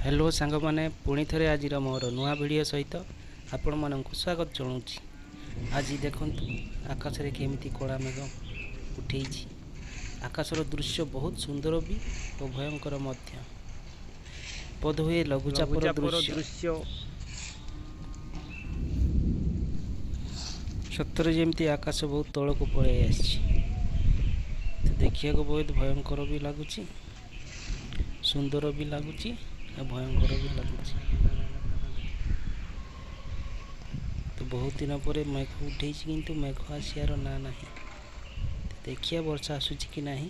Hello सांग मैंने पुणी थे आज मोर नुआ भिड सहित आपण मानक स्वागत जनाऊँ। आज देखु आकाश में केमी कला मेघ उठे। आकाशर दृश्य बहुत सुंदर भी और भयंकर बोधहुए लघुचापर दृश्य सतर जमी आकाश बहुत तल को पलि आसी देखा बहुत भयंकर भी लगुच सुंदर भी लगुच भयंकर भी लगुच। तो बहुत दिन पर मेघ उठे किंतु मेघ आसार ना ना देखिए वर्षा आसूची कि नहीं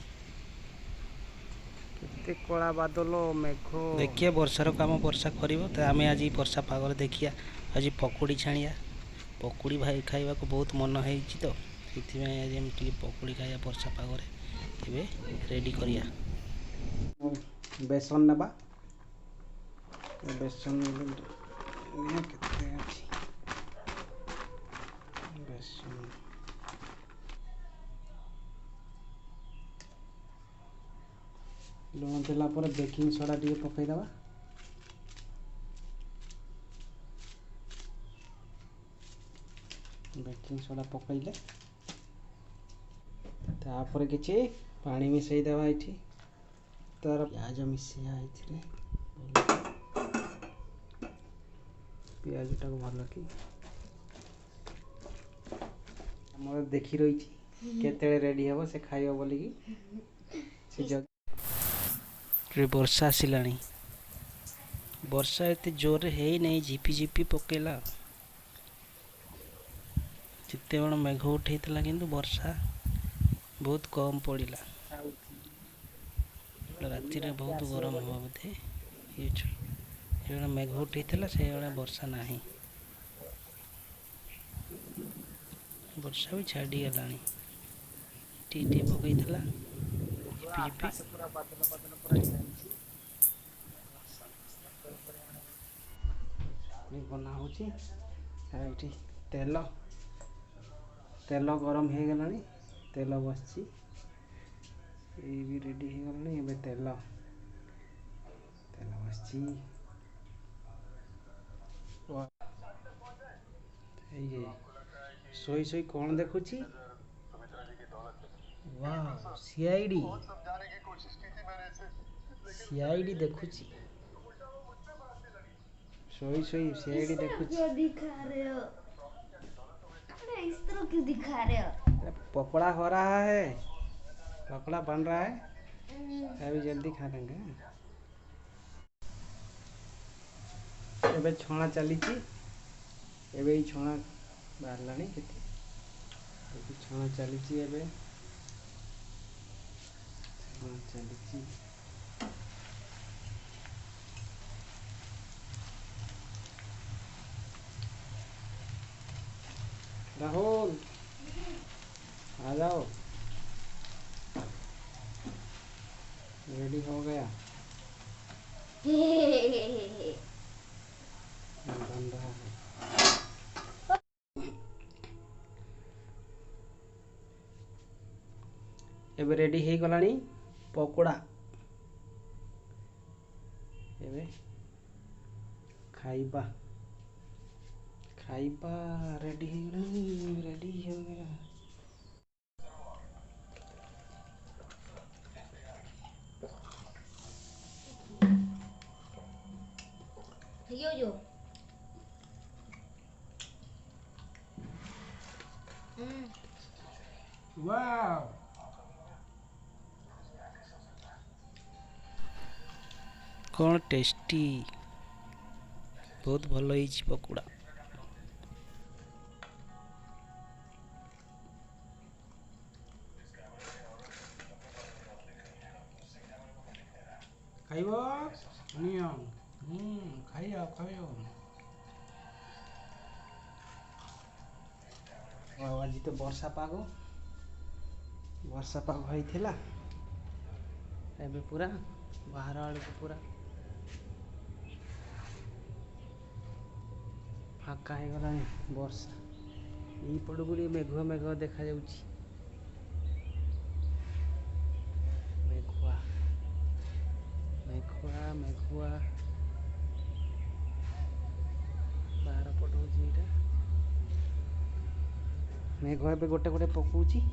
कला बादल मेघ देखिए वर्षार काम वर्षा कर तो आम आज वर्षा पागल देखिए आज पकुड़ी छाणिया पकुड़ी भाई खाइबा को बहुत मन है तो से आज पकुड़ी खाइया वर्षा पागरे ए रेडी करिया बेसन नबा बेसन बेसन लुण देला पर बेकिंग सोडा टी पकईदबा बेकिंग सोडा पकईले तापर किछि पानी मिसई देबा इठी तार प्याज मिसिया इथिरे प्याज टाको भल कि हमर देखि रही केते रेडी हेबो से खाइबो बोली कि से जग वर्षा आसला वर्षा एत जोर है नहीं झिपी झिपी पकेला जिते बड़ मेघ उठेला किंतु वर्षा बहुत कम पड़ा राति रे बहुत गरम हवा बोधे ये मेघ उठेला से वर्षा ना वर्षा भी छाड़ी गला टी पकईला झिपी झिपी बना होची तेल तेल गरम हो गला तेल बसची ये भी रेडी हो गला तेल तेल बसची सोई सोई कौन देखुची वाह सीआईडी सीआईडी देखुची सोई सोई सीआईडी देखुची दिखा रहे हो अरे इस तरह क्यों दिखा रहे हो पकौड़ा हो रहा है पकौड़ा बन रहा है अभी जल्दी खा लेंगे एबे छणा चली एबे छणा बाहर लानी छणा चली एबे छणा चली राहुल आ जाओ रेडी हो गया बन रहा है एबे रेडी हो गलानी पकोड़ा एबे खाइबा खाइबा रेडी हो गलानी रेडी हो गया यो वाह कौन टेस्टी बहुत भल होई पकोड़ा खाइबो नियम खाइयो खाइयो आज तो वर्षा पाग होइथिला एबे पूरा बाहर आड़ को पूरा फाका हो गला वर्षा यही पड़ू मेघुआ मेघुआ देखा जाउची मेघुआ मेघुआ मेघुआ ମେଘ ଏବେ ଗୋଟେ ଗୋଟେ ପକଉଛି।